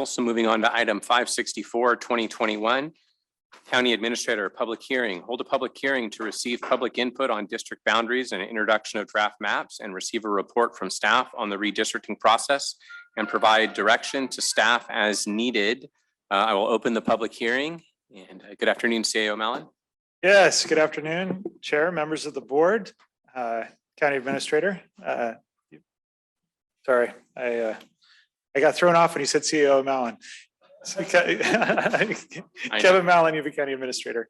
So moving on to item 564, 2021. County Administrator, public hearing. Hold a public hearing to receive public input on district boundaries and introduction of draft maps and receive a report from staff on the redistricting process and provide direction to staff as needed. I will open the public hearing and good afternoon, CAO Mallon. Yes, good afternoon, Chair, members of the board, County Administrator. Sorry, I got thrown off when he said CEO Mallon. Kevin Mallon, Yuba County Administrator,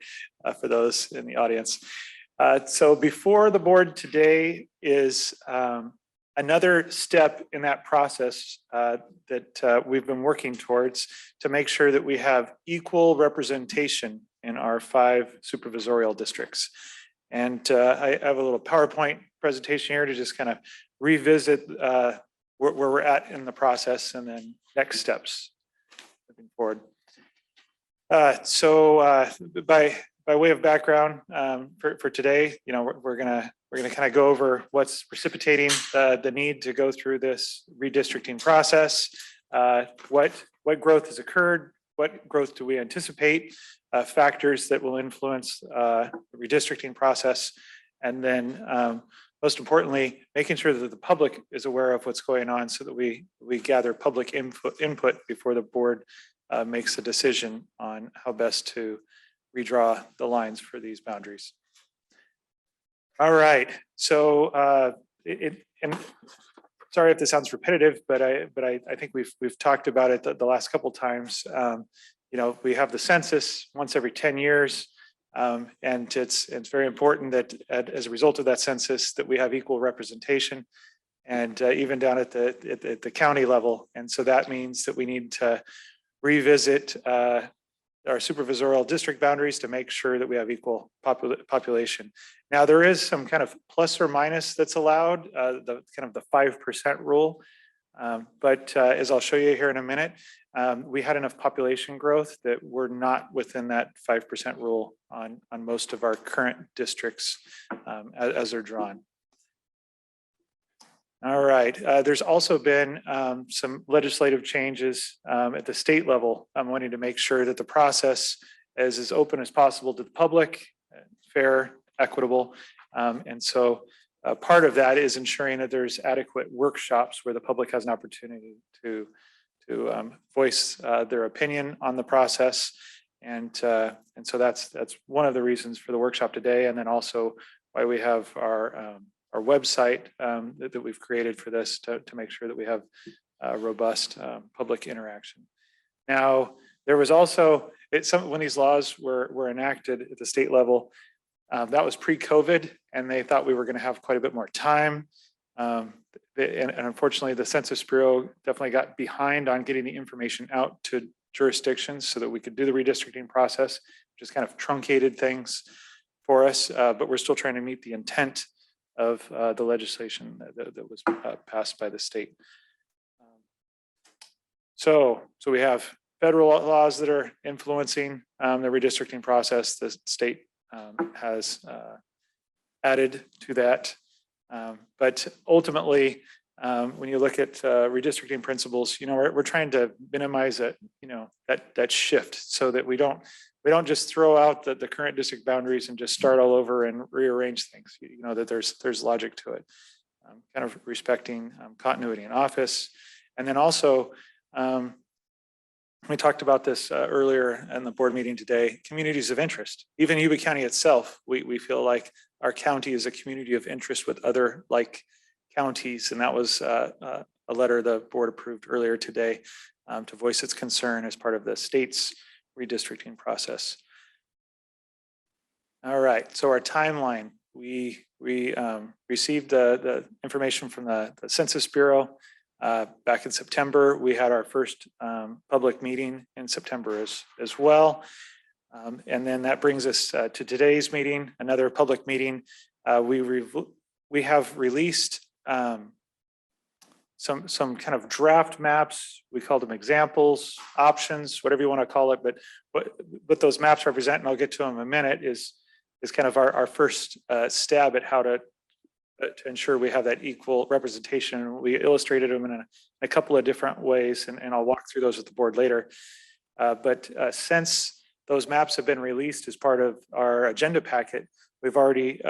for those in the audience. So before the board today is another step in that process that we've been working towards to make sure that we have equal representation in our 5 supervisorial districts. And I have a little PowerPoint presentation here to just kind of revisit where we're at in the process and then next steps moving forward. So by way of background for today, you know, we're gonna kind of go over what's precipitating the need to go through this redistricting process, what growth has occurred, what growth do we anticipate, factors that will influence the redistricting process, and then most importantly, making sure that the public is aware of what's going on so that we gather public input before the board makes a decision on how best to redraw the lines for these boundaries. All right, so and sorry if this sounds repetitive, but I think we've talked about it the last couple times. You know, we have the census once every 10 years. And it's very important that as a result of that census that we have equal representation and even down at the county level. And so that means that we need to revisit our supervisorial district boundaries to make sure that we have equal population. Now there is some kind of plus or minus that's allowed, the kind of the 5% rule. But as I'll show you here in a minute, we had enough population growth that we're not within that 5% rule on most of our current districts as they're drawn. All right, there's also been some legislative changes at the state level. I'm wanting to make sure that the process is as open as possible to the public, fair, equitable. And so part of that is ensuring that there's adequate workshops where the public has an opportunity to voice their opinion on the process, and so that's one of the reasons for the workshop today, and then also why we have our website that we've created for this to make sure that we have robust public interaction. Now there was also when these laws were enacted at the state level, that was pre-COVID, and they thought we were going to have quite a bit more time. And unfortunately, the Census Bureau definitely got behind on getting the information out to jurisdictions so that we could do the redistricting process, which has kind of truncated things for us. But we're still trying to meet the intent of the legislation that was passed by the state. So we have federal laws that are influencing the redistricting process. The state has added to that. But ultimately, when you look at redistricting principles, you know, we're trying to minimize that, you know, that shift so that we don't just throw out the current district boundaries and just start all over and rearrange things. You know, that there's logic to it, kind of respecting continuity in office. And then also, we talked about this earlier in the board meeting today, communities of interest. Even Yuba County itself, we feel like our county is a community of interest with other like counties. And that was a letter the board approved earlier today to voice its concern as part of the state's redistricting process. All right, so our timeline, we received the information from the Census Bureau back in September. We had our first public meeting in September as well. And then that brings us to today's meeting, another public meeting. We have released some kind of draft maps. We call them examples, options, whatever you want to call it. But what those maps represent, and I'll get to them in a minute, is kind of our first stab at how to to ensure we have that equal representation. We illustrated them in a couple of different ways, and I'll walk through those with the board later. But since those maps have been released as part of our agenda packet, we've already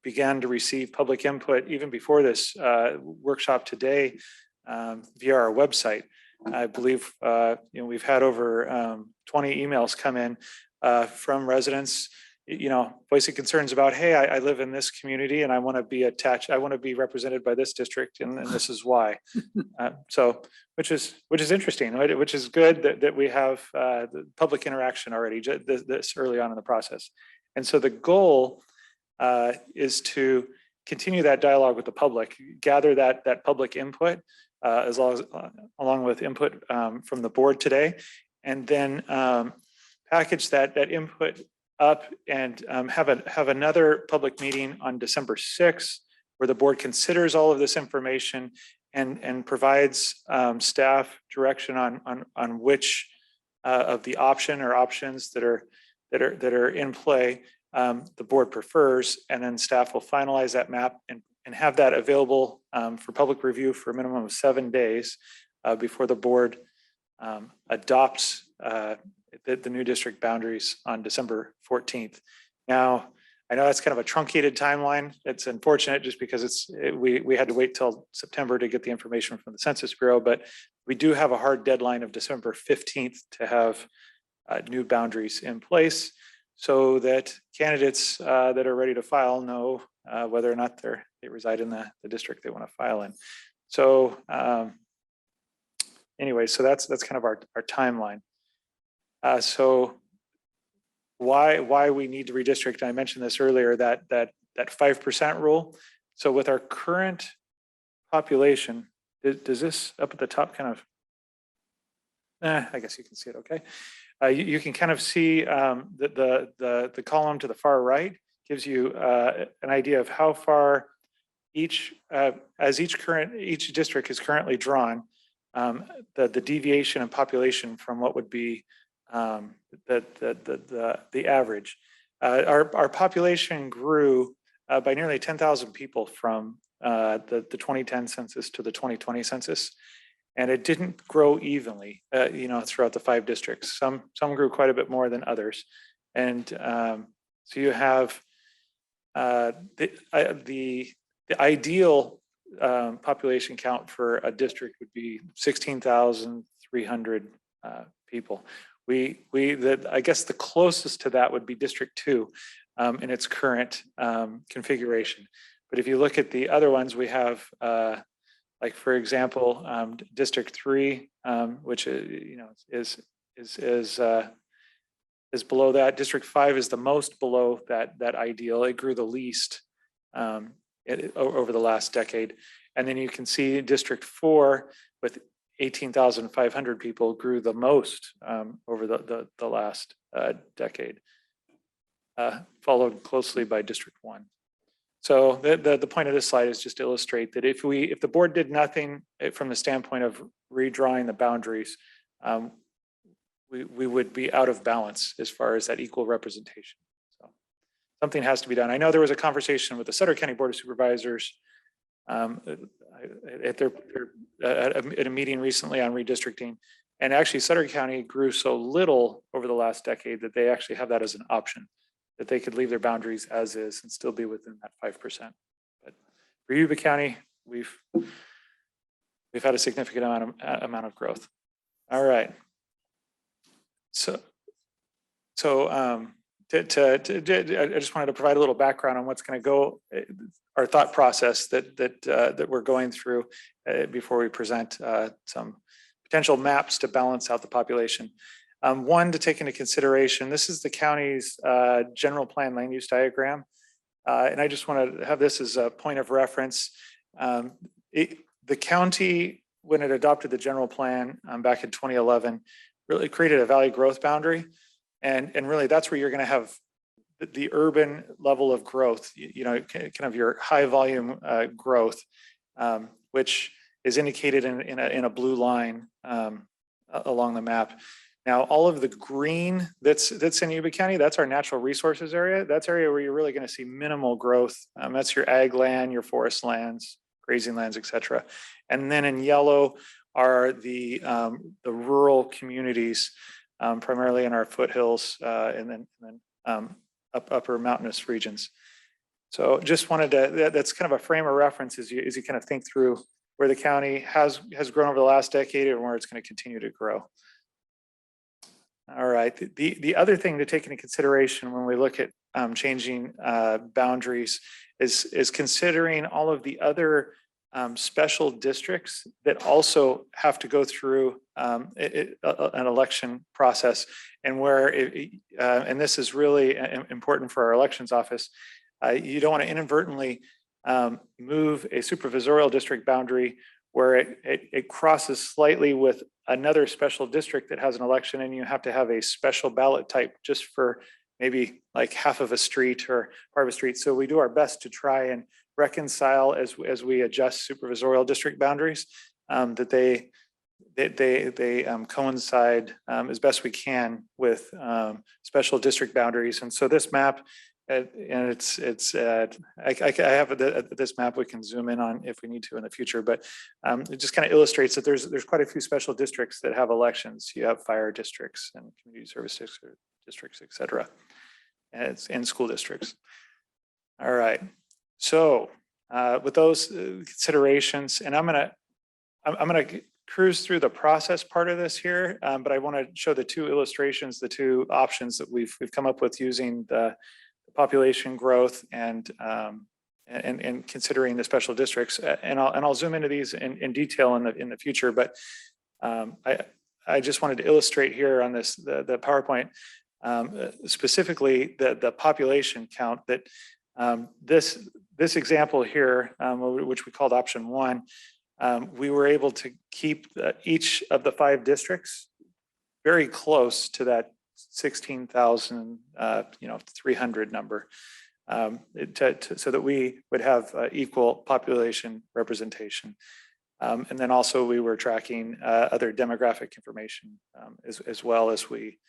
began to receive public input even before this workshop today via our website. I believe we've had over 20 emails come in from residents, voicing concerns about, hey, I live in this community and I want to be attached. I want to be represented by this district, and this is why. So, which is interesting, right? Which is good that we have the public interaction already this early on in the process. And so the goal is to continue that dialogue with the public, gather that public input along with input from the board today, and then package that input up and have another public meeting on December 6th, where the board considers all of this information and provides staff direction on which of the options that are in play the board prefers, and then staff will finalize that map and have that available for public review for a minimum of 7 days before the board adopts the new district boundaries on December 14th. Now, I know that's kind of a truncated timeline. It's unfortunate just because we had to wait till September to get the information from the Census Bureau, but we do have a hard deadline of December 15th to have new boundaries in place so that candidates that are ready to file know whether or not they reside in the district they want to file in. So anyway, so that's kind of our timeline. So why we need to redistrict? I mentioned this earlier, that 5% rule. So with our current population, does this up at the top kind of? I guess you can see it. Okay, you can kind of see the column to the far right gives you an idea of how far each district is currently drawn, the deviation in population from what would be the average. Our population grew by nearly 10,000 people from the 2010 census to the 2020 census, and it didn't grow evenly, throughout the 5 districts. Some grew quite a bit more than others, and so you have the ideal population count for a district would be 16,300 people. I guess the closest to that would be District 2 in its current configuration. But if you look at the other ones, we have, like for example, District 3, which is below that. District 5 is the most below that ideal. It grew the least over the last decade. And then you can see District 4 with 18,500 people grew the most over the last decade, followed closely by District 1. So the point of this slide is just to illustrate that if the board did nothing from the standpoint of redrawing the boundaries, we would be out of balance as far as that equal representation. So something has to be done. I know there was a conversation with the Sutter County Board of Supervisors at a meeting recently on redistricting, and actually Sutter County grew so little over the last decade that they actually have that as an option, that they could leave their boundaries as is and still be within that 5%. But for Yuba County, we've had a significant amount of growth. All right. So I just wanted to provide a little background on what's going to go, our thought process that we're going through before we present some potential maps to balance out the population. One to take into consideration, this is the county's general plan land use diagram. And I just want to have this as a point of reference. The county, when it adopted the general plan back in 2011, really created a valley growth boundary. And really that's where you're going to have the urban level of growth, kind of your high volume growth, which is indicated in a blue line along the map. Now, all of the green that's in Yuba County, that's our natural resources area. That's area where you're really going to see minimal growth. That's your ag land, your forest lands, grazing lands, et cetera. And then in yellow are the rural communities, primarily in our foothills and then upper mountainous regions. So just wanted to, that's kind of a frame of reference as you kind of think through where the county has grown over the last decade and where it's going to continue to grow. All right, the other thing to take into consideration when we look at changing boundaries is considering all of the other special districts that also have to go through an election process, and where and this is really important for our elections office. You don't want to inadvertently move a supervisorial district boundary where it crosses slightly with another special district that has an election, and you have to have a special ballot type just for maybe like half of a street or part of a street. So we do our best to try and reconcile as we adjust supervisorial district boundaries, that they coincide as best we can with special district boundaries. And so this map, and I have this map we can zoom in on if we need to in the future, but it just kind of illustrates that there's quite a few special districts that have elections. You have fire districts and community service districts, et cetera, and school districts. All right, so with those considerations, and I'm gonna cruise through the process part of this here, but I want to show the two illustrations, the two options that we've come up with using the population growth and considering the special districts, and I'll zoom into these in detail in the future. But I just wanted to illustrate here on this the PowerPoint specifically the population count that this example here, which we called option 1, we were able to keep each of the 5 districts very close to that 16,000, 300 number, so that we would have equal population representation. And then also we were tracking other demographic information as well as we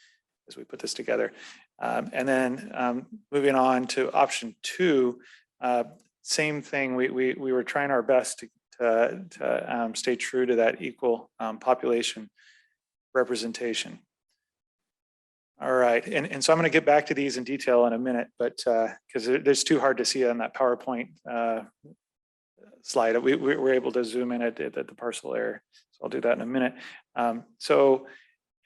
put this together. And then moving on to option 2, same thing. We were trying our best to stay true to that equal population representation. All right, and so I'm going to get back to these in detail in a minute, but because there's too hard to see on that PowerPoint slide. We were able to zoom in at the parcel area, so I'll do that in a minute. So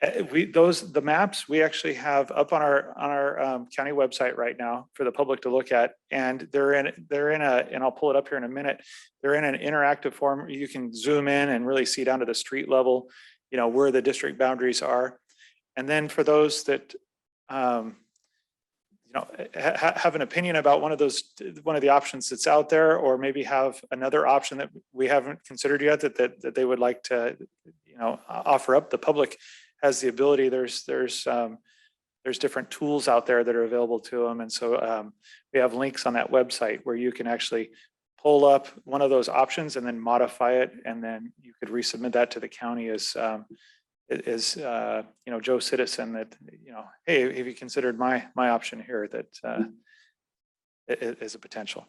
the maps we actually have up on our county website right now for the public to look at, and they're in a, and I'll pull it up here in a minute. They're in an interactive form. You can zoom in and really see down to the street level, where the district boundaries are. And then for those that have an opinion about one of the options that's out there, or maybe have another option that we haven't considered yet that they would like to offer up, the public has the ability. There's different tools out there that are available to them, and so we have links on that website where you can actually pull up one of those options and then modify it, and then you could resubmit that to the county as Joe Citizen, that hey, have you considered my option here that is a potential.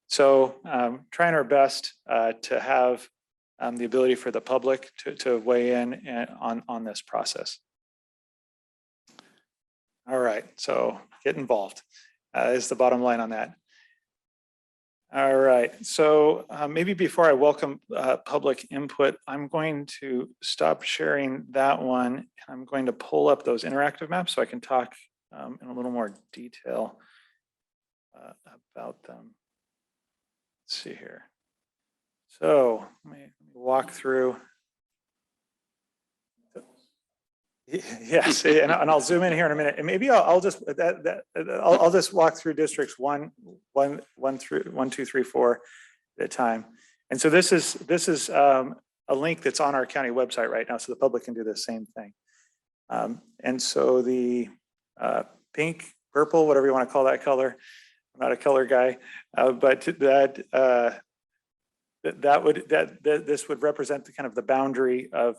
So trying our best to have the ability for the public to weigh in on this process. All right, so get involved is the bottom line on that. All right, so maybe before I welcome public input, I'm going to stop sharing that one. I'm going to pull up those interactive maps so I can talk in a little more detail about them. Let's see here. So let me walk through. Yes, and I'll zoom in here in a minute, and maybe I'll just walk through districts 1, 2, 3, 4 at a time. And so this is a link that's on our county website right now, so the public can do the same thing. And so the pink, purple, whatever you want to call that color. I'm not a color guy, but that this would represent the kind of the boundary of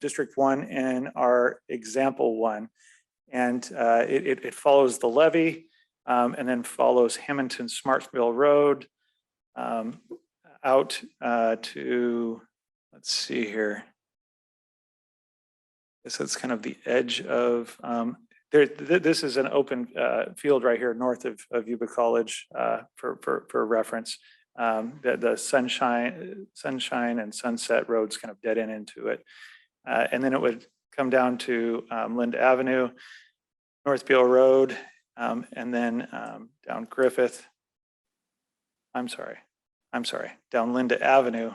District 1 and our example 1. And it follows the levee and then follows Hamilton Smartsville Road out to, let's see here. So it's kind of the edge of, this is an open field right here north of Yuba College for reference. The Sunshine and Sunset roads kind of dead end into it. And then it would come down to Linda Avenue, North Beale Road, and then down Griffith. I'm sorry, down Linda Avenue.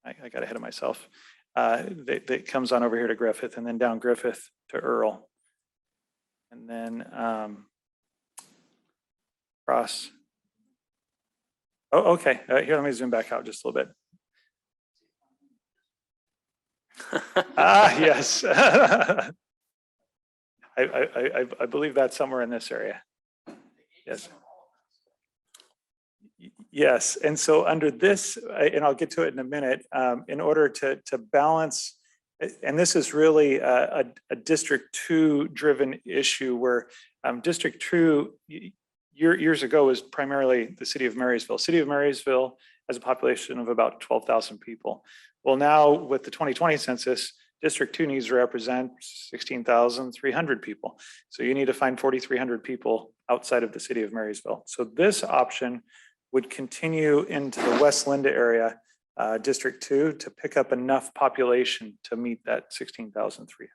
I got ahead of myself. That comes on over here to Griffith, and then down Griffith to Earl. And then cross. Oh, okay. Here, let me zoom back out just a little bit. Yes. I believe that's somewhere in this area. Yes. Yes. And so under this, and I'll get to it in a minute, in order to balance, and this is really a District 2 driven issue where District 2 years ago was primarily the city of Marysville. City of Marysville has a population of about 12,000 people. Well, now with the 2020 census, District 2 needs to represent 16,300 people. So you need to find 4,300 people outside of the city of Marysville. So this option would continue into the West Linda area, District 2, to pick up enough population to meet that 16,300.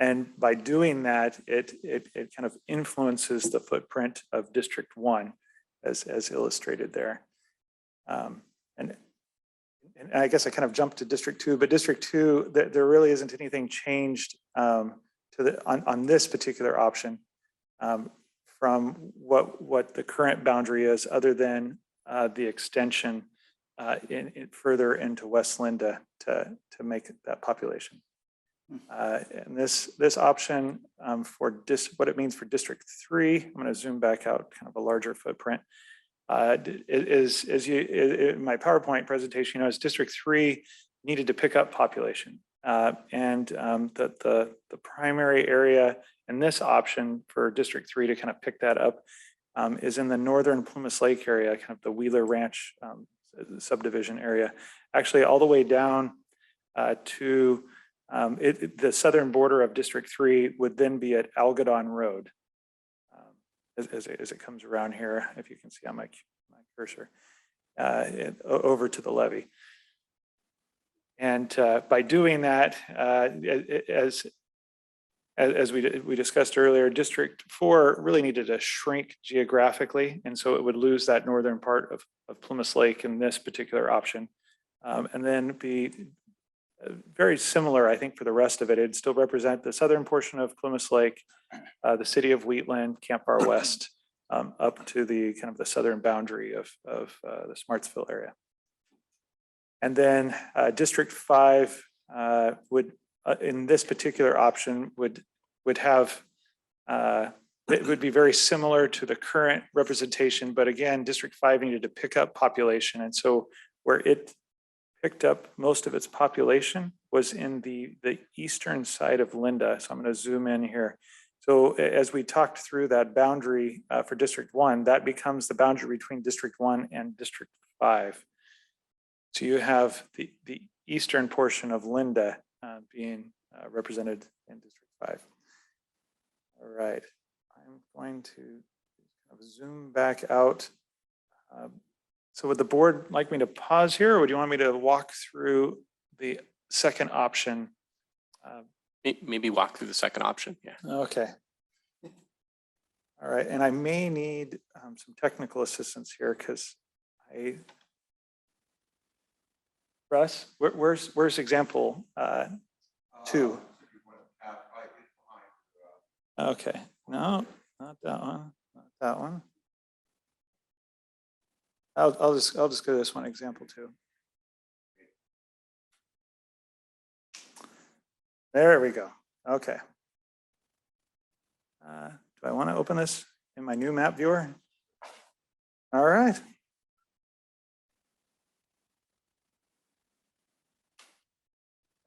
And by doing that, it kind of influences the footprint of District 1 as illustrated there. And I guess I kind of jumped to District 2, but District 2, there really isn't anything changed on this particular option from what the current boundary is, other than the extension further into West Linda to make that population. And this option for what it means for District 3, I'm going to zoom back out, kind of a larger footprint. Is in my PowerPoint presentation, as District 3 needed to pick up population, and the primary area in this option for District 3 to kind of pick that up is in the northern Plumas Lake area, kind of the Wheeler Ranch subdivision area, actually all the way down to the southern border of District 3 would then be at Algodon Road. As it comes around here, if you can see on my cursor, over to the levee. And by doing that, as we discussed earlier, District 4 really needed to shrink geographically, and so it would lose that northern part of Plumas Lake in this particular option, and then be very similar, I think, for the rest of it. It'd still represent the southern portion of Plumas Lake, the city of Wheatland, Camp Bar West, up to the kind of the southern boundary of the Smartsville area. And then District 5 would, in this particular option, would have, it would be very similar to the current representation, but again, District 5 needed to pick up population. And so where it picked up most of its population was in the eastern side of Linda. So I'm going to zoom in here. So as we talked through that boundary for District 1, that becomes the boundary between District 1 and District 5. So you have the eastern portion of Linda being represented in District 5. All right, I'm going to zoom back out. So would the board like me to pause here, or would you want me to walk through the second option? Maybe walk through the second option. Yeah. Okay. All right, and I may need some technical assistance here because Russ, where's example 2? Okay, no, not that one, not that one. I'll just go to this one, example 2. There we go. Okay. Do I want to open this in my new map viewer? All right.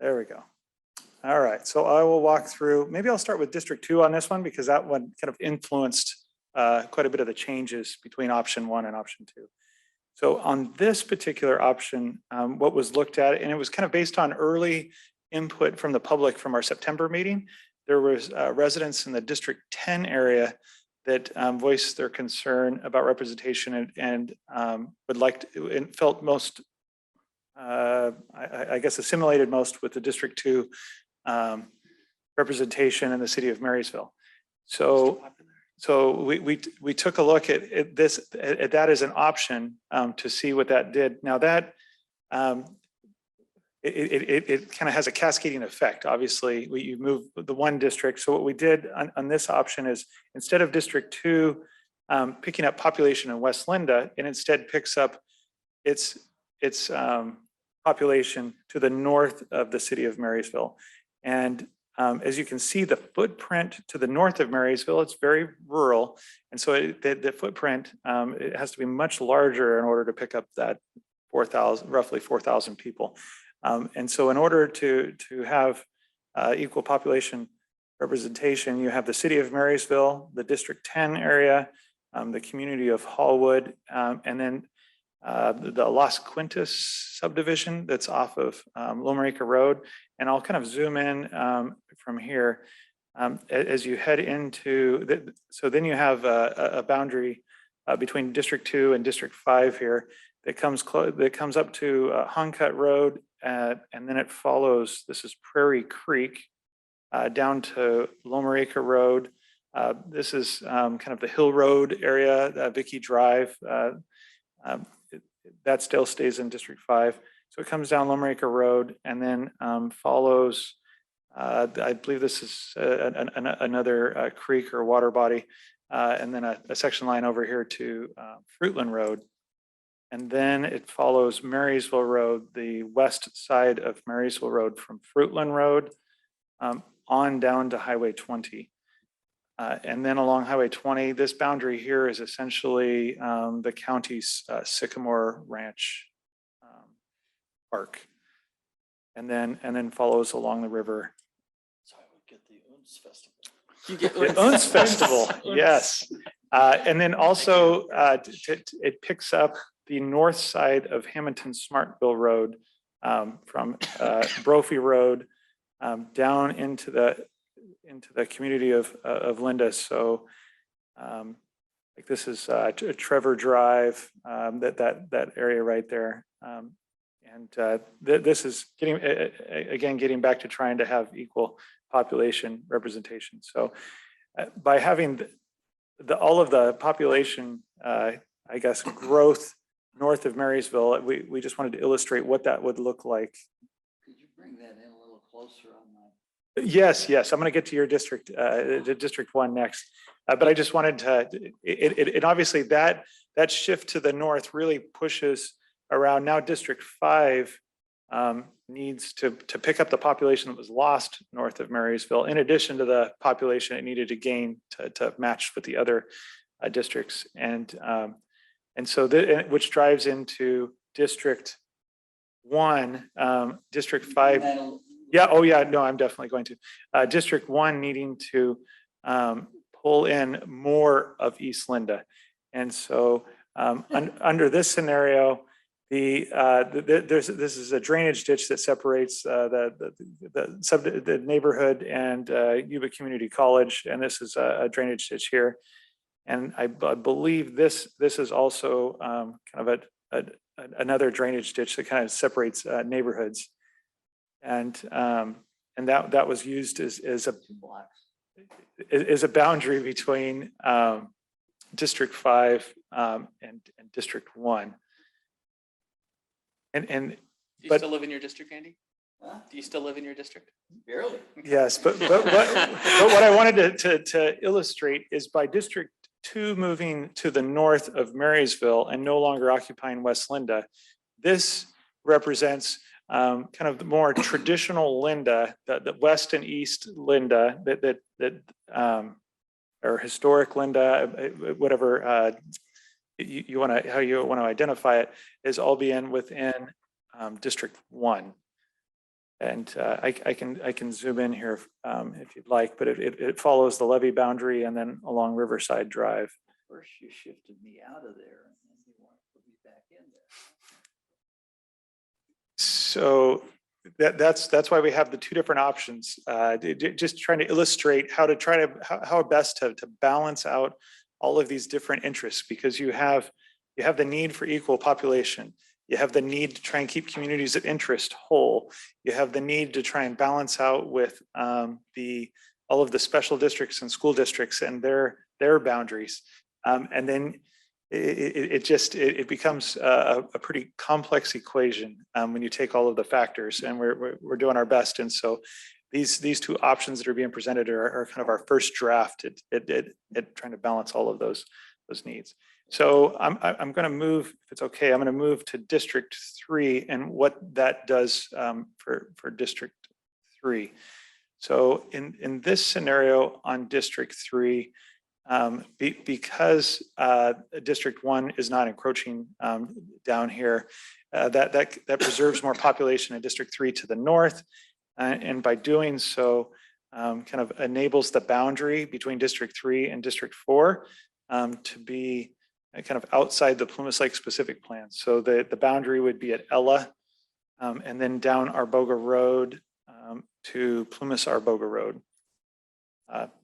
There we go. All right, so I will walk through, maybe I'll start with District 2 on this one because that one kind of influenced quite a bit of the changes between option 1 and option 2. So on this particular option, what was looked at, and it was kind of based on early input from the public from our September meeting, there was residents in the District 10 area that voiced their concern about representation and would like to, and felt most, I guess, assimilated most with the District 2 representation in the city of Marysville. So we took a look at that as an option to see what that did. Now that it kind of has a cascading effect. Obviously, you move the one district. So what we did on this option is instead of District 2 picking up population in West Linda, it instead picks up its population to the north of the city of Marysville. And as you can see, the footprint to the north of Marysville, it's very rural. And so the footprint, it has to be much larger in order to pick up that roughly 4,000 people. And so in order to have equal population representation, you have the city of Marysville, the District 10 area, the community of Hallwood, and then the Las Quintas subdivision that's off of Loma Rica Road. And I'll kind of zoom in from here as you head into, so then you have a boundary between District 2 and District 5 here that comes up to Honcut Road, and then it follows, this is Prairie Creek, down to Loma Rica Road. This is kind of the Hill Road area, Vicky Drive. That still stays in District 5. So it comes down Loma Rica Road and then follows, I believe this is another creek or water body, and then a section line over here to Fruitland Road. And then it follows Marysville Road, the west side of Marysville Road from Fruitland Road on down to Highway 20. And then along Highway 20, this boundary here is essentially the county's Sycamore Ranch Park. And then follows along the river. So I would get the Unz Festival. You get The Unz Festival, yes. And then also it picks up the north side of Hamilton Smartville Road from Brophy Road down into the community of Linda. So like this is Trevor Drive, that area right there. This is getting back to trying to have equal population representation. So by having all of the population, I guess, growth north of Marysville, we just wanted to illustrate what that would look like. Could you bring that in a little closer on that? Yes. I'm going to get to your district, District 1 next. But I just wanted to, it obviously that shift to the north really pushes around. Now District 5 needs to pick up the population that was lost north of Marysville, in addition to the population it needed to gain to match with the other districts. And so which drives into District 1, District 5. Yeah, oh yeah, no, I'm definitely going to. District 1 needing to pull in more of East Linda. And so under this scenario, this is a drainage ditch that separates the neighborhood and Yuba Community College, and this is a drainage ditch here. And I believe this is also kind of another drainage ditch that kind of separates neighborhoods, and that was used as a boundary between District 5 and District 1. And Do you still live in your district, Andy? Huh? Do you still live in your district? Barely. yes, but what I wanted to illustrate is by District 2 moving to the north of Marysville and no longer occupying West Linda, this represents kind of the more traditional Linda, the west and east Linda, or historic Linda, whatever you want to, how you want to identify it, is all within District 1. And I can zoom in here if you'd like, but it follows the levee boundary and then along Riverside Drive. First you shifted me out of there and then you want to put me back in there. So that's why we have the two different options. Just trying to illustrate how best to balance out all of these different interests, because you have the need for equal population. You have the need to try and keep communities of interest whole. You have the need to try and balance out with all of the special districts and school districts and their boundaries. And then it becomes a pretty complex equation when you take all of the factors, and we're doing our best. And so these two options that are being presented are kind of our first draft at trying to balance all of those needs. So I'm going to move, if it's okay, I'm going to move to District 3 and what that does for District 3. So in this scenario on District 3, because District 1 is not encroaching down here, that preserves more population in District 3 to the north, and by doing so, kind of enables the boundary between District 3 and District 4 to be kind of outside the Plumas Lake specific plan. So the boundary would be at Ella, and then down Arboga Road to Plumas Arboga Road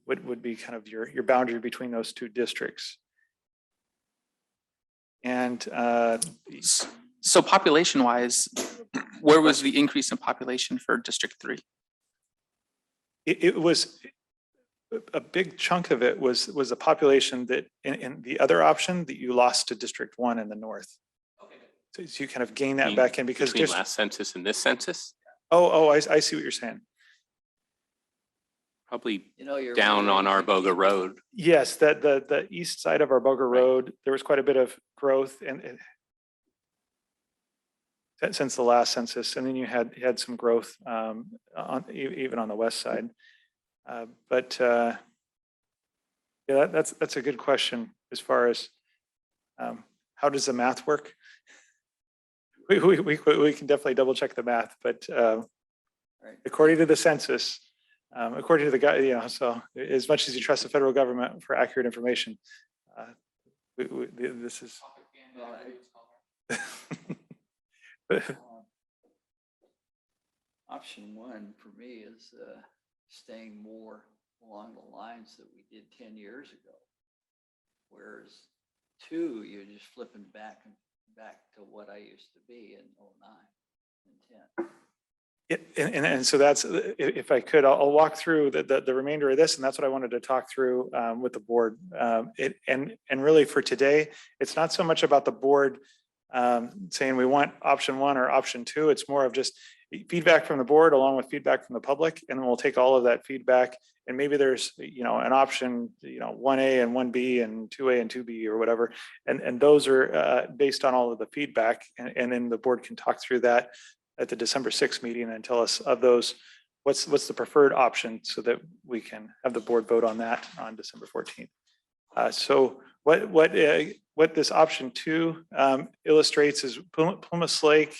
would be kind of your boundary between those two districts. And So population wise, where was the increase in population for District 3? it was a big chunk of it was a population that in the other option that you lost to District 1 in the north. So you kind of gain that back in because between last census and this census, I see what you're saying. probably You know, you're down on really- Arboga Road. Yes, that the east side of Arboga Road, there was quite a bit of growth and since the last census, and then you had some growth even on the west side. Yeah, that's a good question as far as how does the math work? We can definitely double check the math, but Right. according to the census, according to the guy, so as much as you trust the federal government for accurate information, this is. Option 1 for me is staying more along the lines that we did 10 years ago. Whereas 2, you're just flipping back to what I used to be in 09 and 10. And so that's, if I could, I'll walk through the remainder of this, and that's what I wanted to talk through with the board. And really for today, it's not so much about the board saying we want option 1 or option 2. It's more of just feedback from the board along with feedback from the public, and then we'll take all of that feedback, and maybe there's an option 1A and 1B and 2A and 2B or whatever, and those are based on all of the feedback, and then the board can talk through that at the December 6th meeting and tell us of those what's the preferred option, so that we can have the board vote on that on December 14th. So what this option 2 illustrates is Plumas Lake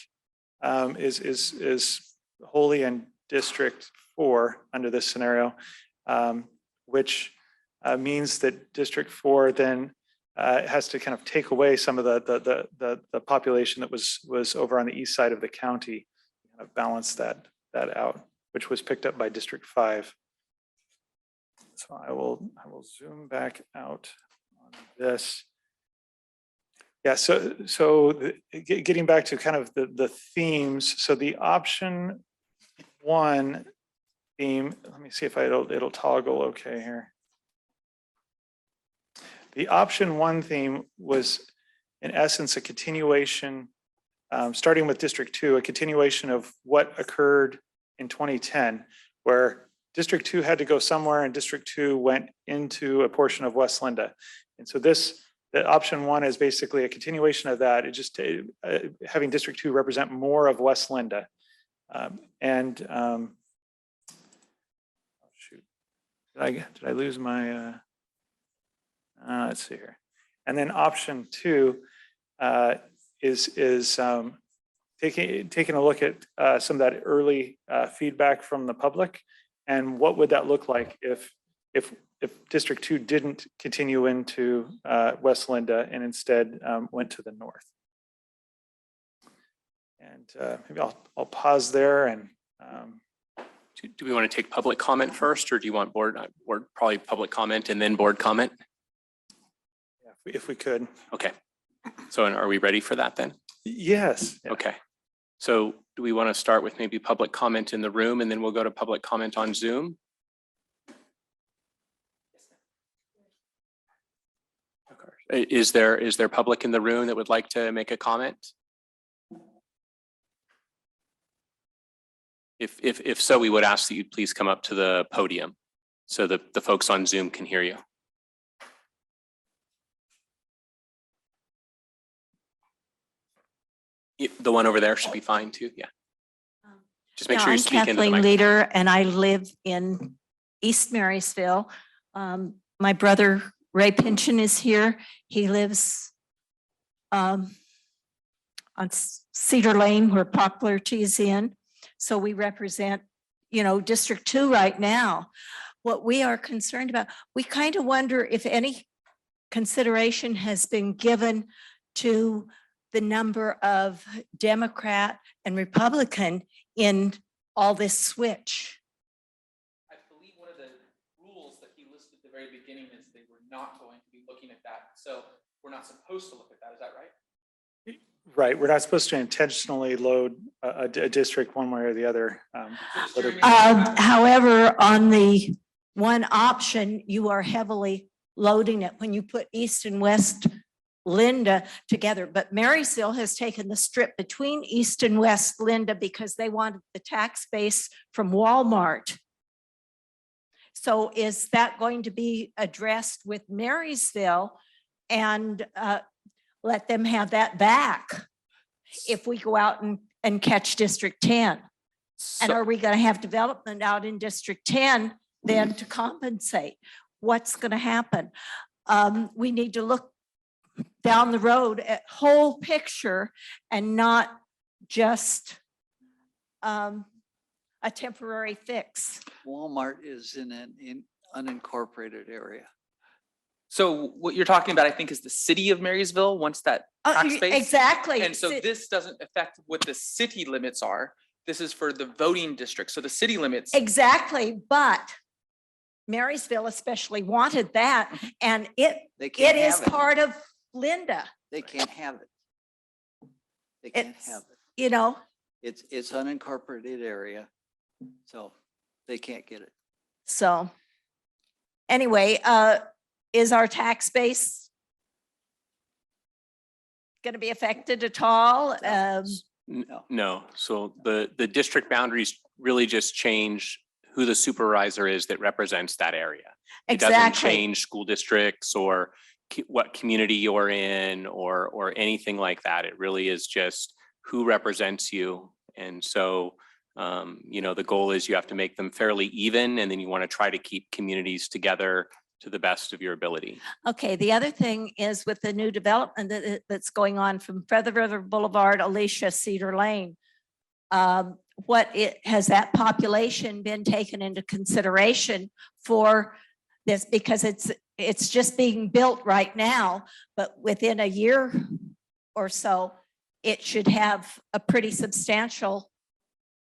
is wholly in District 4 under this scenario, which means that District 4 then has to kind of take away some of the population that was over on the east side of the county, kind of balance that out, which was picked up by District 5. So I will zoom back out on this. Yeah, so getting back to kind of the themes. So the option 1 theme, let me see if it'll toggle okay here. The option 1 theme was in essence a continuation, starting with District 2, a continuation of what occurred in 2010, where District 2 had to go somewhere and District 2 went into a portion of West Linda. And so the option 1 is basically a continuation of that. It just having District 2 represent more of West Linda. Shoot, did I lose my, let's see here. And then option 2 is taking a look at some of that early feedback from the public, and what would that look like if District 2 didn't continue into West Linda and instead went to the north. And maybe I'll pause there. And do we want to take public comment first, or do you want board probably public comment and then board comment? yeah, if we could. Okay. So are we ready for that then? Yes. Yeah. Okay. So do we want to start with maybe public comment in the room, and then we'll go to public comment on Zoom? Is there public in the room that would like to make a comment? If so, we would ask that you please come up to the podium so that the folks on Zoom can hear you. The one over there should be fine too. Yeah. Just make sure you speak into the I'm Kathleen mic. Leader, and I live in East Marysville. My brother Ray Pynchon is here. He lives on Cedar Lane, where Poplar Tea is in. So we represent, District 2 right now. What we are concerned about, we kind of wonder if any consideration has been given to the number of Democrat and Republican in all this switch. I believe one of the rules that he listed at the very beginning is they were not going to be looking at that. So we're not supposed to look at that. Is that right? Right. We're not supposed to intentionally load a district one way or the other. However, on the one option, you are heavily loading it when you put East and West Linda together. But Marysville has taken the strip between East and West Linda because they wanted the tax base from Walmart. So is that going to be addressed with Marysville and let them have that back if we go out and catch District 10? And are we going to have development out in District 10 then to compensate? What's going to happen? We need to look down the road at whole picture and not just a temporary fix. Walmart is in an unincorporated area. So what you're talking about, I think, is the city of Marysville wants that tax base. Exactly. And so this doesn't affect what the city limits are. This is for the voting district. So the city limits. Exactly, but Marysville especially wanted that, and it is part of Linda. They can't have it. They can't It's, have it. It's unincorporated area, so they can't get it. So anyway, is our tax base going to be affected at all? No. So the district boundaries really just change who the supervisor is that represents that area. It doesn't Exactly. change school districts or what community you're in or anything like that. It really is just who represents you. And so, the goal is you have to make them fairly even, and then you want to try to keep communities together to the best of your ability. Okay, the other thing is with the new development that's going on from Feather River Boulevard, Alicia, Cedar Lane. Has that population been taken into consideration for this? Because it's just being built right now, but within a year or so, it should have a pretty substantial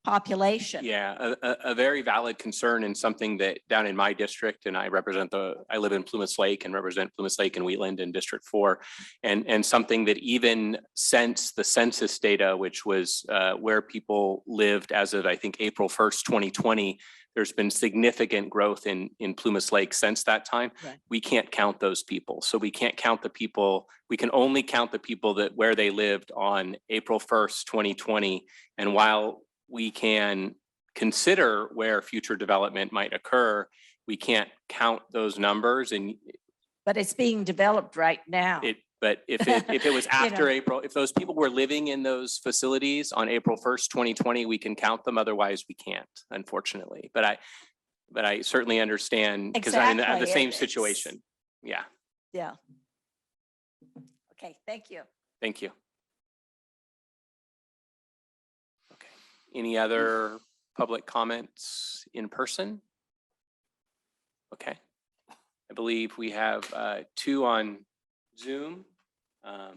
population. Yeah, a very valid concern, and something that down in my district, and I live in Plumas Lake and represent Plumas Lake and Wheatland in District 4. And something that even since the census data, which was where people lived as of, I think, April 1st, 2020, there's been significant growth in Plumas Lake since that time. Right. We can't count those people. So we can't count the people, we can only count the people that where they lived on April 1st, 2020. And while we can consider where future development might occur, we can't count those numbers. But it's being developed right now. But if it was after April, if those people were living in those facilities on April 1st, 2020, we can count them. Otherwise, we can't, unfortunately. But I certainly understand, because I'm in the same situation. Yeah. Yeah. Okay, thank you. Thank you. Any other public comments in person? Okay. I believe we have 2 on Zoom. Oh,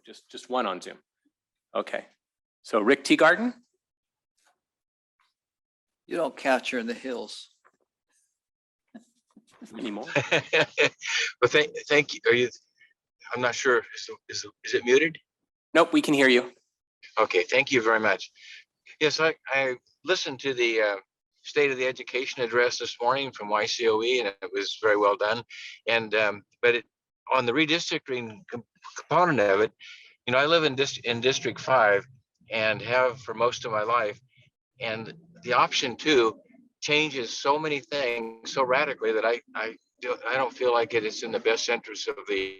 just 1 on Zoom. Okay. So Rick Teagarden? You don't catch her in the hills. Anymore? Well, thank you. I'm not sure. Is it muted? Nope, we can hear you. Okay, thank you very much. Yes, I listened to the State of the Education address this morning from YCOE, and it was very well done. And but on the redistricting component of it, you know, I live in District 5 and have for most of my life. And the option 2 changes so many things so radically that I don't feel like it is in the best interest of the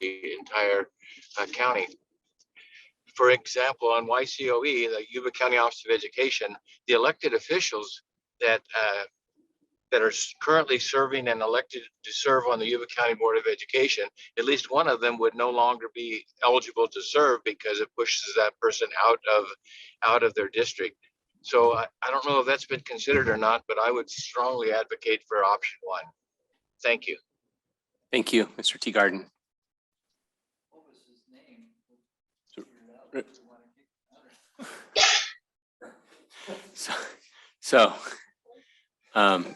entire county. For example, on YCOE, the Yuba County Office of Education, the elected officials that are currently serving and elected to serve on the Yuba County Board of Education, at least one of them would no longer be eligible to serve because it pushes that person out of their district. So I don't know if that's been considered or not, but I would strongly advocate for option 1. Thank you. Thank you, Mr. Teagarden. What was his name? So,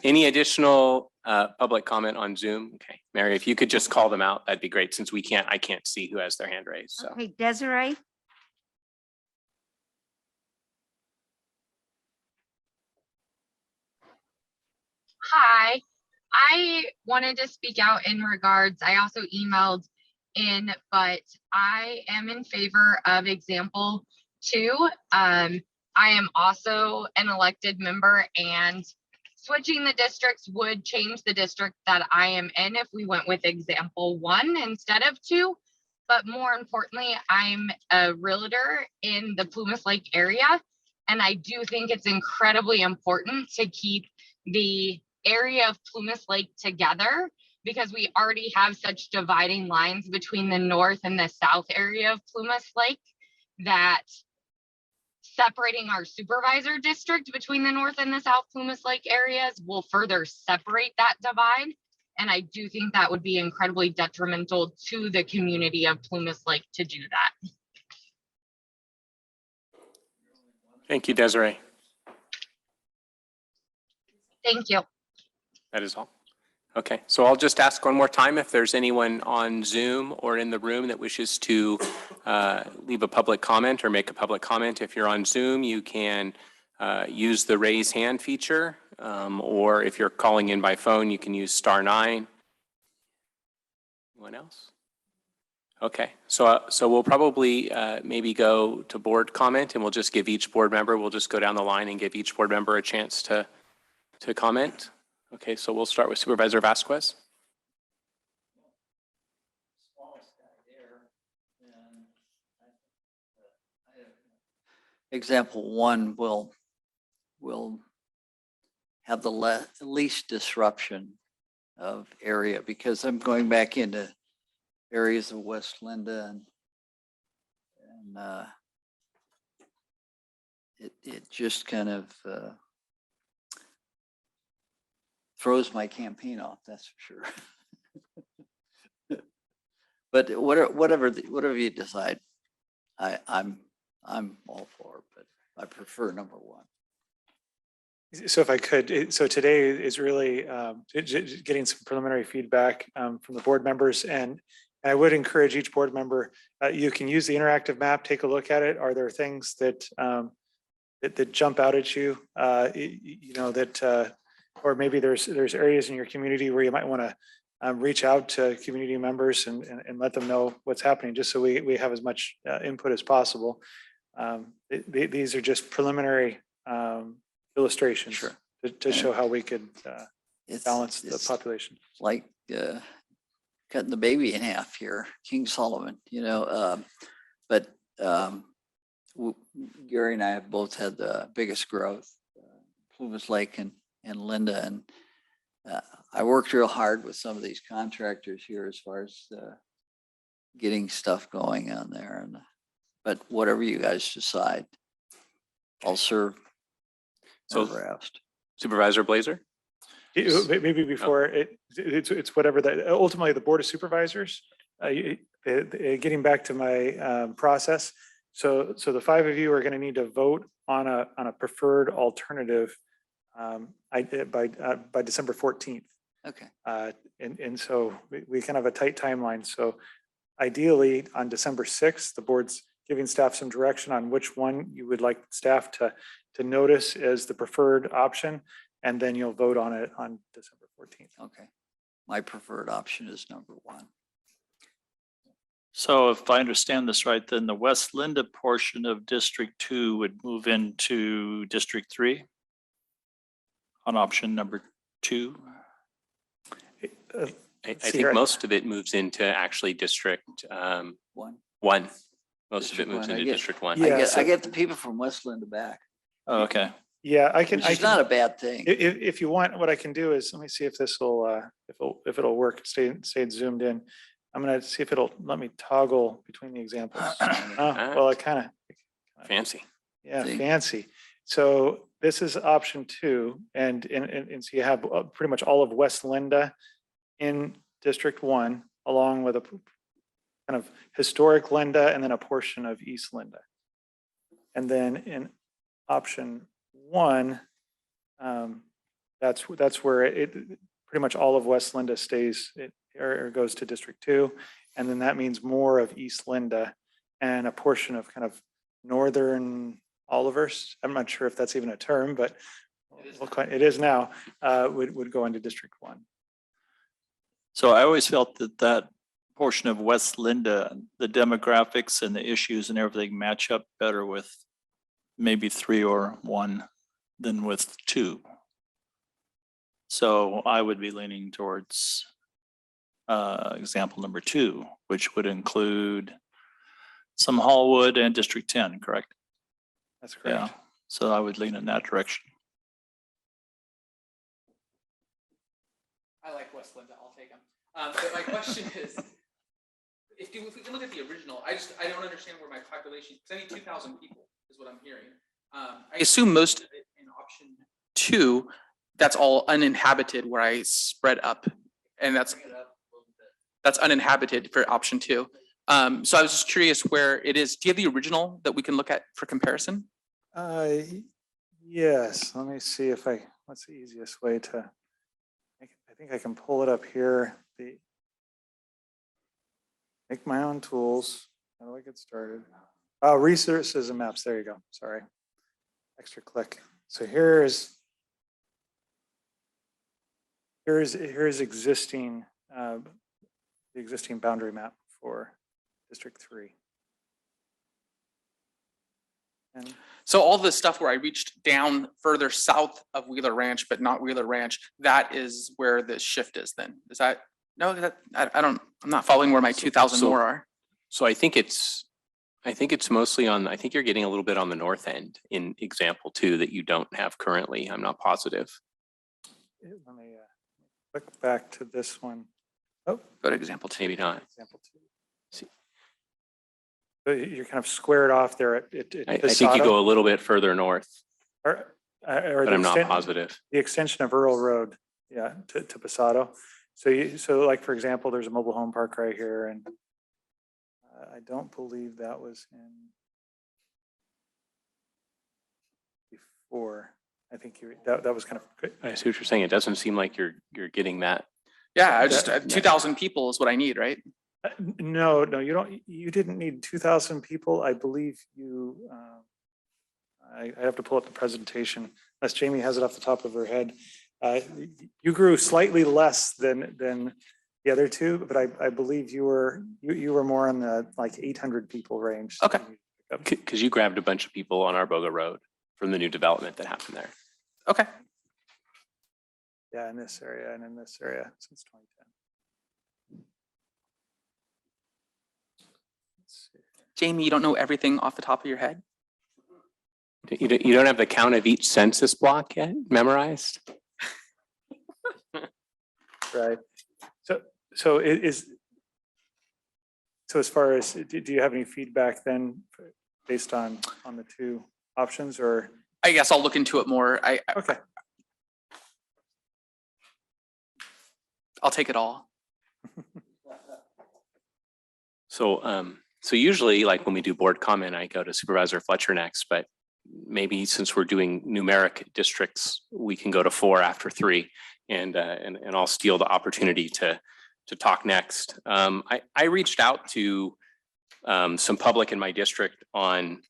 any additional public comment on Zoom? Okay, Mary, if you could just call them out, that'd be great, since I can't see who has their hand raised. So, Okay, Desiree, Hi, I wanted to speak out in regards, I also emailed in, but I am in favor of example 2. I am also an elected member, and switching the districts would change the district that I am in if we went with example 1 instead of 2. But more importantly, I'm a realtor in the Plumas Lake area, and I do think it's incredibly important to keep the area of Plumas Lake together, because we already have such dividing lines between the north and the south area of Plumas Lake that separating our supervisor district between the north and the south Plumas Lake areas will further separate that divide. And I do think that would be incredibly detrimental to the community of Plumas Lake to do that. thank you, Desiree. Thank you. That is all. Okay, so I'll just ask one more time if there's anyone on Zoom or in the room that wishes to leave a public comment or make a public comment. If you're on Zoom, you can use the raise hand feature, or if you're calling in by phone, you can use *9. Anyone else? Okay, so we'll probably maybe go to board comment, and we'll just give each board member, we'll just go down the line and give each board member a chance to comment. Okay, so we'll start with Supervisor Vasquez. Example 1 will have the least disruption of area, because I'm going back into areas of West Linda and it just kind of throws my campaign off, that's for sure. But whatever you decide, I'm all for, but I prefer number 1. So if I could, so today is really getting some preliminary feedback from the board members, and I would encourage each board member, you can use the interactive map, take a look at it. Are there things that that jump out at you, you know, that or maybe there's areas in your community where you might want to reach out to community members and let them know what's happening, just so we have as much input as possible. These are just preliminary illustrations, Sure. to show how we could balance the It's population. like cutting the baby in half here, King Solomon, you know, but Gary and I have both had the biggest growth, Plumas Lake and Linda, and I worked real hard with some of these contractors here as far as getting stuff going on there, But whatever you guys decide, I'll serve. So- Never asked. Supervisor Blazer? Maybe before it's whatever that, ultimately the Board of Supervisors, getting back to my process. So the 5 of you are going to need to vote on a preferred alternative by December 14th. Okay. And so we kind of have a tight timeline. So ideally on December 6th, the board's giving staff some direction on which one you would like staff to notice as the preferred option. And then you'll vote on it on December 14th. Okay. My preferred option is number 1. So if I understand this right, then the West Linda portion of District 2 would move into District 3 on option number 2. I See think here. most of it moves into actually District 1. 1. Most of it District moves 1, I into get- District 1. Yeah, I so- get the people from West Linda back, Oh, okay. Yeah, which is not a bad thing. If you want, what I can do is, let me see if this will, if it'll work, stay zoomed in. I'm gonna see if it'll let me toggle between the examples. Well, it kind of, Fancy. yeah, See? fancy. So this is option 2, and so you have pretty much all of West Linda in District 1, along with a kind of historic Linda and then a portion of East Linda. And then in option 1, that's where it pretty much all of West Linda stays or goes to District 2. And then that means more of East Linda and a portion of kind of northern Olivers. I'm not sure if that's even a term, but it is now, would go into District 1. So I always felt that that portion of West Linda, the demographics and the issues and everything match up better with maybe 3 or 1 than with 2. So I would be leaning towards example number 2, which would include some Hallwood and District 10, correct? That's Yeah, correct. so I would lean in that direction. I like West Linda, I'll take them. But my question is, if we can look at the original, I don't understand where my calculation, because I need 2,000 people is what I'm hearing. I assume most of it in option 2, that's all uninhabited where I spread up. And that's uninhabited for option 2. So I was just curious where it is. Do you have the original that we can look at for comparison? Yes, let me see if what's the easiest way to, I think I can pull it up here. Make my own tools. How do I get started? Oh, resources and maps. There you go. Sorry. Extra click. So here's existing, the existing boundary map for District 3. And So all the stuff where I reached down further south of Wheeler Ranch, but not Wheeler Ranch, that is where the shift is then? Is that, no, I'm not following where my 2,000 so- more are. So I think it's mostly on, I think you're getting a little bit on the north end in example 2 that you don't have currently. I'm not positive. let me click back to this one. Oh, Go to example 2. Maybe not. example 2. So you're kind of squared off there at I think you go a little bit further north, or but I'm not positive. the extension of Earl Road, yeah, to Pasado. So like, for example, there's a mobile home park right here, and I don't believe that was in before. I think that was kind of, I see what you're saying. It doesn't seem like you're getting that. Yeah, I just, That- 2,000 people is what I need, right? no, you didn't need 2,000 people. I believe you, I have to pull up the presentation, unless Jamie has it off the top of her head. You grew slightly less than the other 2, but I believe you were more on the like 800 people range. Okay. Because you grabbed a bunch of people on Arboga Road from the new development that happened there. Okay. Yeah, in this area and in this area since 2010. Let's see. Jamie, you don't know everything off the top of your head? You don't have the count of each census block yet memorized? Right. So as far as, do you have any feedback then based on the two options, or? I guess I'll look into it more. Okay. I'll take it all. So usually like when we do board comment, I go to Supervisor Fletcher next, but maybe since we're doing numeric districts, we can go to 4 after 3 and I'll steal the opportunity to talk next. I reached out to some public in my district on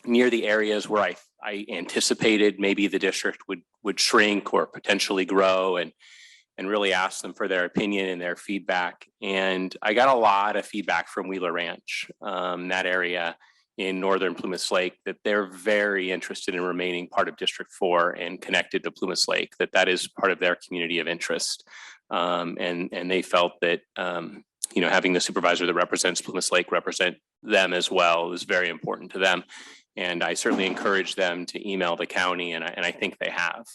near the areas where I anticipated maybe the district would shrink or potentially grow, and really asked them for their opinion and their feedback. And I got a lot of feedback from Wheeler Ranch, that area in northern Plumas Lake, that they're very interested in remaining part of District 4 and connected to Plumas Lake, that is part of their community of interest. And they felt that, having the supervisor that represents Plumas Lake represent them as well is very important to them. And I certainly encourage them to email the county, and I think they have.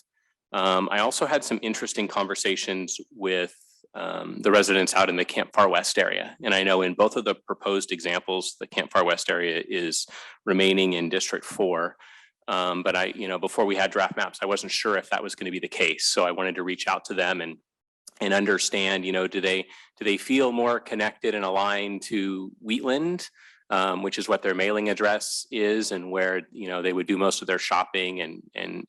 I also had some interesting conversations with the residents out in the Camp Far West area. And I know in both of the proposed examples, the Camp Far West area is remaining in District 4. But before we had draft maps, I wasn't sure if that was going to be the case. So I wanted to reach out to them and understand, do they feel more connected and aligned to Wheatland, which is what their mailing address is, and where, they would do most of their shopping and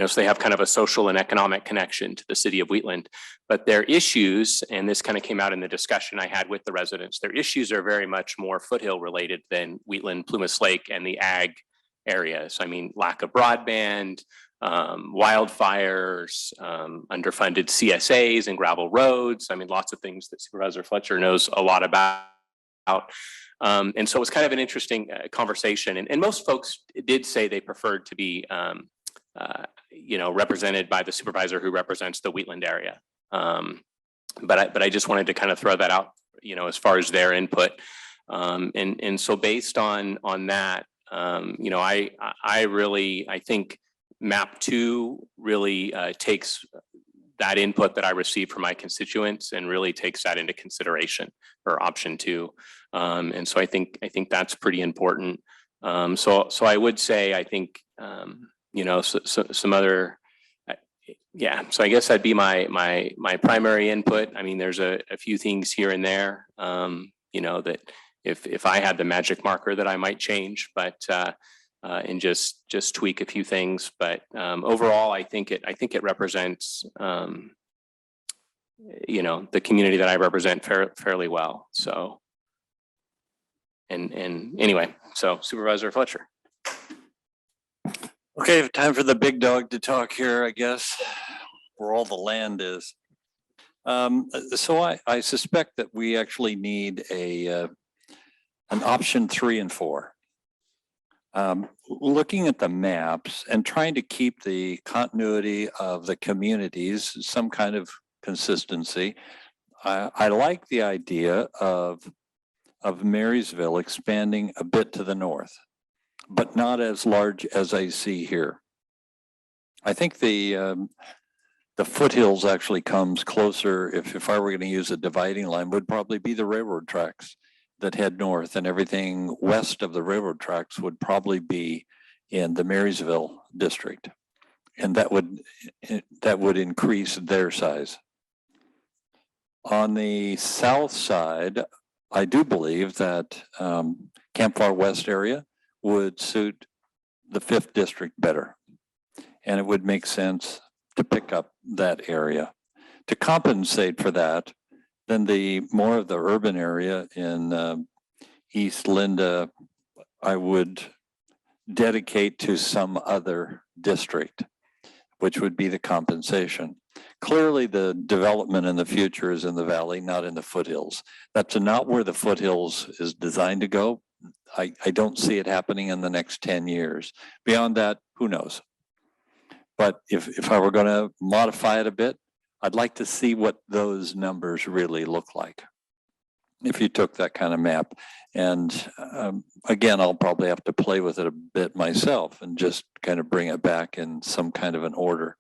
so they have kind of a social and economic connection to the city of Wheatland. But their issues, and this kind of came out in the discussion I had with the residents, their issues are very much more foothill related than Wheatland, Plumas Lake, and the ag areas. I mean, lack of broadband, wildfires, underfunded CSAs and gravel roads. I mean, lots of things that Supervisor Fletcher knows a lot about. And so it was kind of an interesting conversation. And most folks did say they preferred to be represented by the supervisor who represents the Wheatland area. But I just wanted to kind of throw that out, as far as their input. And so based on that, I think map 2 really takes that input that I received from my constituents and really takes that into consideration, or option 2. And so I think that's pretty important. So I would say, I think, some other, so I guess that'd be my primary input. I mean, there's a few things here and there, that if I had the magic marker that I might change, but and just tweak a few things. But overall, I think it represents, the community that I represent fairly well. So, and anyway, so Supervisor Fletcher. Okay, time for the big dog to talk here, I guess, where all the land is. So I suspect that we actually need an option 3 and 4. Looking at the maps and trying to keep the continuity of the communities, some kind of consistency. I like the idea of Marysville expanding a bit to the north, but not as large as I see here. I think the foothills actually comes closer, if I were going to use a dividing line, would probably be the railroad tracks that head north, and everything west of the railroad tracks would probably be in the Marysville district. And that would increase their size. On the south side, I do believe that Camp Far West area would suit the 5th district better. And it would make sense to pick up that area. To compensate for that, then the more of the urban area in East Linda, I would dedicate to some other district, which would be the compensation. Clearly, the development in the future is in the valley, not in the foothills. That's not where the foothills is designed to go. I don't see it happening in the next 10 years. Beyond that, who knows? But if I were going to modify it a bit, I'd like to see what those numbers really look like if you took that kind of map. And again, I'll probably have to play with it a bit myself and just kind of bring it back in some kind of an order.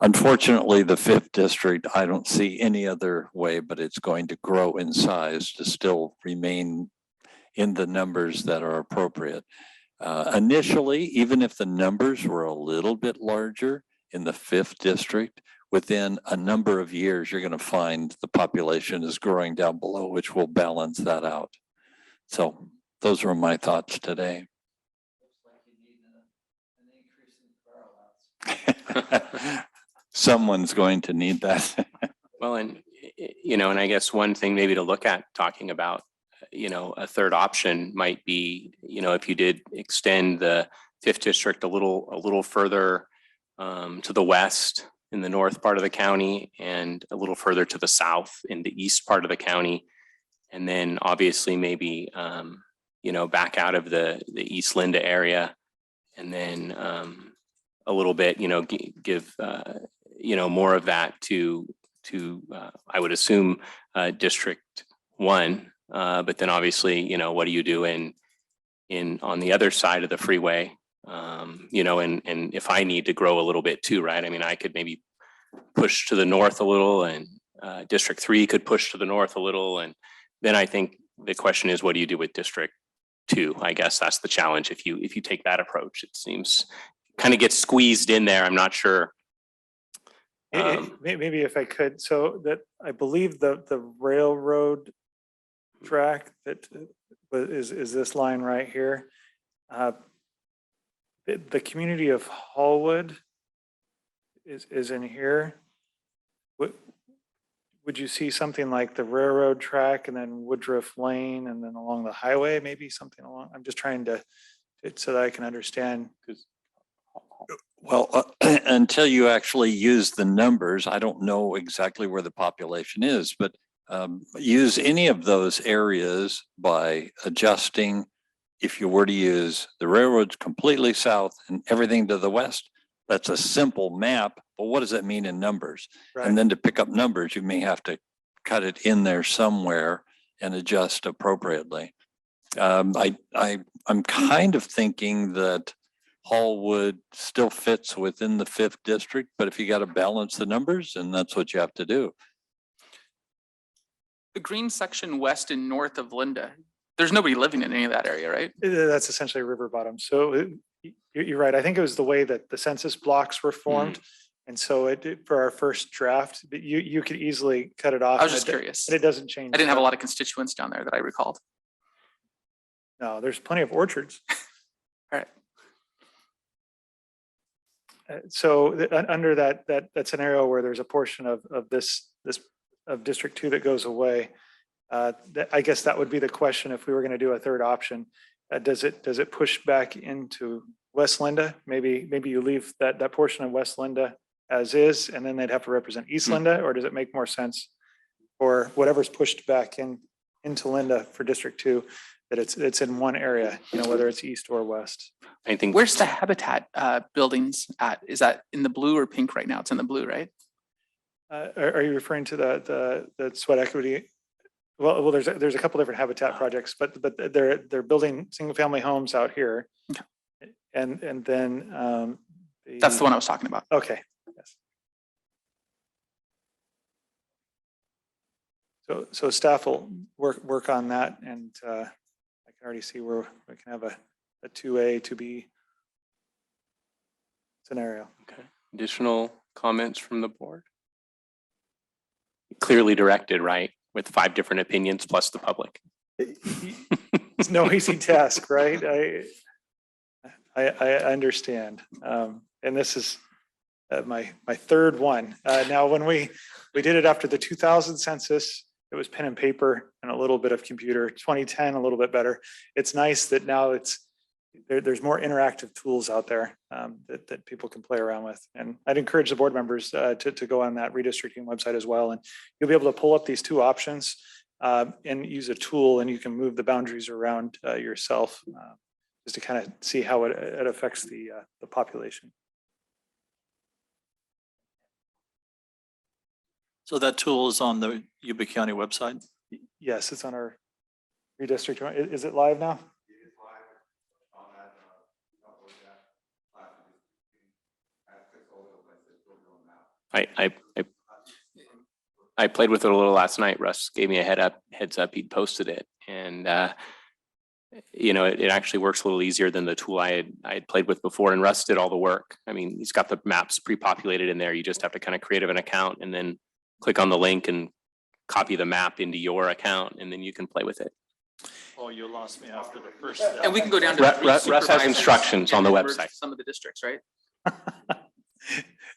Unfortunately, the 5th district, I don't see any other way, but it's going to grow in size to still remain in the numbers that are appropriate. Initially, even if the numbers were a little bit larger in the 5th district, within a number of years, you're going to find the population is growing down below, which will balance that out. So those were my thoughts today. Looks like you need an increase in car allowance. Someone's going to need that. Well, and, and I guess one thing maybe to look at talking about, a third option might be, if you did extend the 5th district a little further to the west in the north part of the county and a little further to the south in the east part of the county. And then obviously maybe, back out of the East Linda area and then a little bit, give, more of that to I would assume District 1. But then obviously, what do you do on the other side of the freeway? And if I need to grow a little bit too, right? I mean, I could maybe push to the north a little and District 3 could push to the north a little. And then I think the question is, what do you do with District 2? I guess that's the challenge. If you take that approach, it seems kind of gets squeezed in there. I'm not sure. Maybe if I could, so that I believe the railroad track that is this line right here. The community of Hallwood is in here. Would you see something like the railroad track and then Woodruff Lane and then along the highway, maybe something along? I'm just trying to so that I can understand. Well, until you actually use the numbers, I don't know exactly where the population is, but use any of those areas by adjusting. If you were to use the railroads completely south and everything to the west, that's a simple map. But what does that mean in numbers? Right. And then to pick up numbers, you may have to cut it in there somewhere and adjust appropriately. I'm kind of thinking that Hallwood still fits within the 5th district, but if you got to balance the numbers, and that's what you have to do. The green section west and north of Linda, there's nobody living in any of that area, right? That's essentially river bottom. So you're right. I think it was the way that the census blocks were formed. And so for our first draft, you could easily cut it off. I was just curious. And it doesn't change. I didn't have a lot of constituents down there that I recalled. No, there's plenty of orchards. All right. So under that scenario where there's a portion of this of District 2 that goes away, I guess that would be the question if we were going to do a third option. Does it push back into West Linda? Maybe you leave that portion of West Linda as is, and then they'd have to represent East Linda, or does it make more sense for whatever's pushed back into Linda for District 2 that it's in one area, whether it's east or west? I think Where's the Habitat buildings at? Is that in the blue or pink right now? It's in the blue, right? Are you referring to the sweat equity? Well, there's a couple different Habitat projects, but they're building single family homes out here. Okay. And then That's the one I was talking about. Okay. Yes. So staff will work on that, and I can already see where we can have a 2A, 2B scenario. Okay. Additional comments from the board? Clearly directed, right? With 5 different opinions plus the public. It's no easy task, right? I understand. And this is my third one. Now, when we did it after the 2000 census, it was pen and paper and a little bit of computer. 2010, a little bit better. It's nice that now there's more interactive tools out there that people can play around with. And I'd encourage the board members to go on that redistricting website as well. And you'll be able to pull up these 2 options and use a tool, and you can move the boundaries around yourself just to kind of see how it affects the population. So that tool is on the Yuba County website? Yes, it's on our redistricting. Is it live now? I played with it a little last night. Russ gave me a heads up. He'd posted it, and you know, it actually works a little easier than the tool I had played with before, and Russ did all the work. I mean, he's got the maps pre-populated in there. You just have to kind of create an account and then click on the link and copy the map into your account, and then you can play with it. Oh, you lost me after the first step. And we can go down to. Russ three has supervisors instructions on and the then merge website. Some of the districts, right?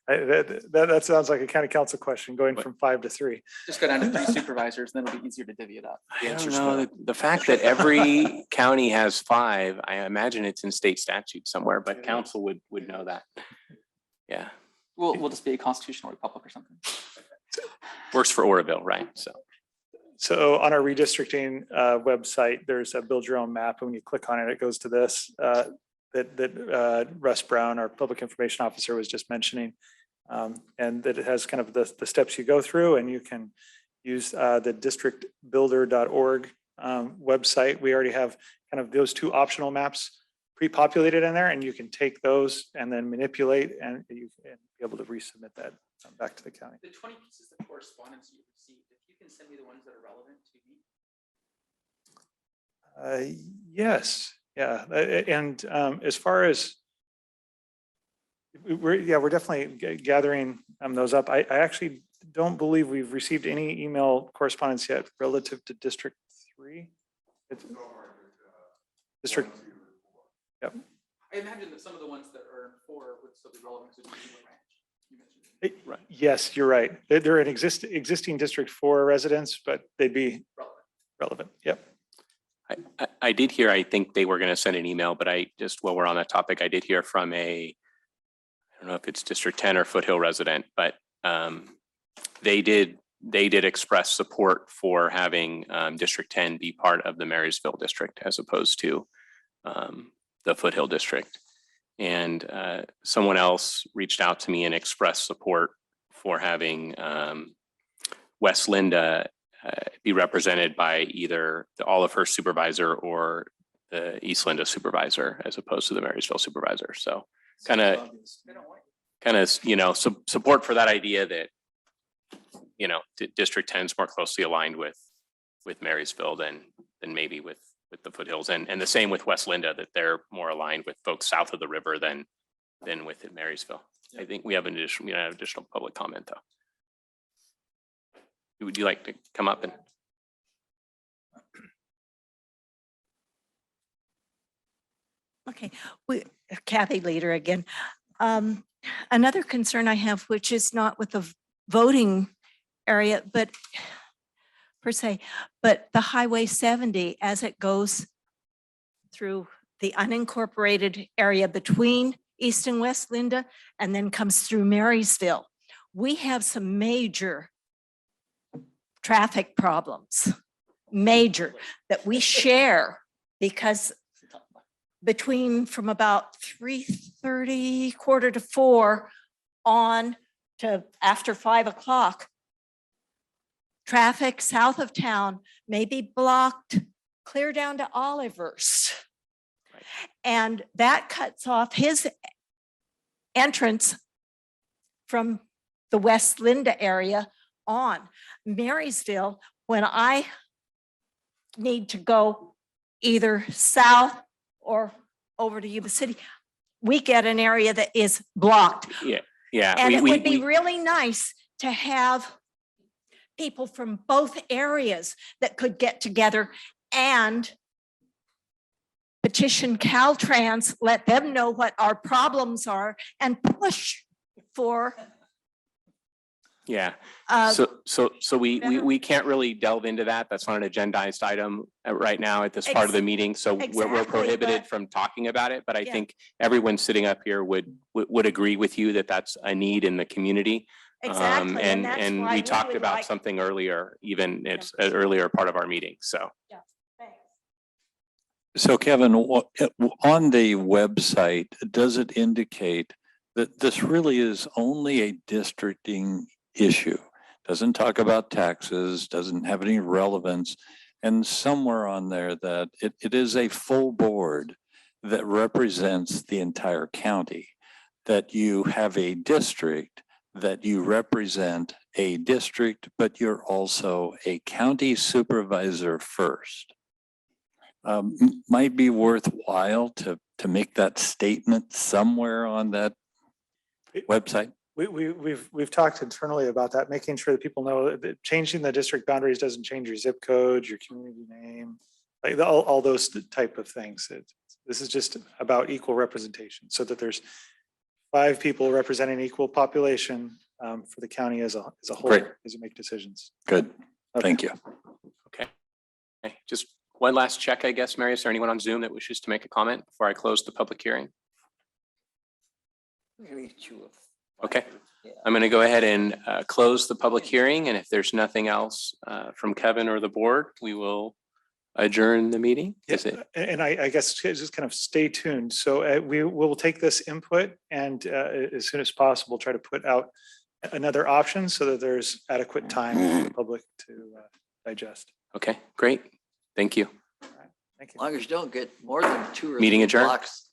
That sounds like a county council question, going from 5 to 3. Just go down to 3 supervisors, then it'll be easier to divvy it up. I don't know, the fact that every county has 5, I imagine it's in state statute somewhere, but council would know that. Yeah, We'll just be a constitutional republic or something. works for Oroville, right? So on our redistricting website, there's a build your own map. And when you click on it, it goes to this that Russ Brown, our public information officer, was just mentioning. And that it has kind of the steps you go through, and you can use the districtbuilder.org website. We already have kind of those 2 optional maps pre-populated in there, and you can take those and then manipulate, and you can be able to resubmit that back to the county. The 20 pieces of correspondence you received, if you can send me the ones that are relevant to me. Yes, yeah, and as far as we're definitely gathering those up. I actually don't believe we've received any email correspondence yet relative to District 3. District. Yep. I imagine that some of the ones that are 4 would still be relevant to the ranch. You mentioned. Right. Yes, you're right. They're an existing District 4 residents, but they'd be relevant. Yep. I did hear, I think they were going to send an email, but I just, while we're on that topic, I did hear from I don't know if it's District 10 or Foothill resident, but they did express support for having District 10 be part of the Marysville district as opposed to the Foothill district. And someone else reached out to me and expressed support for having West Linda be represented by either the Oliver supervisor or the East Linda supervisor as opposed to the Marysville supervisor. So kind of, you know, support for that idea that, you know, District 10 is more closely aligned with Marysville than maybe with the Foothills, and the same with West Linda, that they're more aligned with folks south of the river than with Marysville. I think we have additional public comment though. Would you like to come up and? Okay, Kathy Leader again. Another concern I have, which is not with the voting area, but per se, but the Highway 70 as it goes through the unincorporated area between East and West Linda and then comes through Marysville. We have some major traffic problems, major, that we share because between from about 3:30, 3:45 on to after 5 o'clock, traffic south of town may be blocked clear down to Oliver's. And that cuts off his entrance from the West Linda area on. Marysville, when I need to go either south or over to Yuba City, we get an area that is blocked. Yeah. And it would be really nice to have people from both areas that could get together and petition Caltrans, let them know what our problems are and push for. Yeah, better- so we can't really delve into that. That's not an agendized item right now at this part of the meeting. So we're Exactly, prohibited but- from talking about it. But I Yeah. think everyone sitting up here would agree with you that that's a need in the community. Exactly, and that's And why we we talked would about like- something earlier, even it's an earlier part of our meeting. So So Kevin, on the website, does it indicate that this really is only a districting issue? Doesn't talk about taxes, doesn't have any relevance. And somewhere on there that it is a full board that represents the entire county, that you have a district, that you represent a district, but you're also a county supervisor first. might be worthwhile to make that statement somewhere on that website. We've talked internally about that, making sure that people know that changing the district boundaries doesn't change your zip code, your community name, like all those type of things. This is just about equal representation, so that there's 5 people representing equal population for the county as a whole, Great. as you make decisions. Good. Thank you. Okay, just one last check, I guess, Mary. Is there anyone on Zoom that wishes to make a comment before I close the public hearing? Okay, I'm going to go ahead and close the public hearing, and if there's nothing else from Kevin or the board, we will adjourn the meeting. Is it? And I guess just kind of stay tuned. So we will take this input and as soon as possible, try to put out another option so that there's adequate time for the public to digest. Okay, great. Thank you. Thank As you. long as you don't get more than 2 or Meeting 3 adjourned. blocks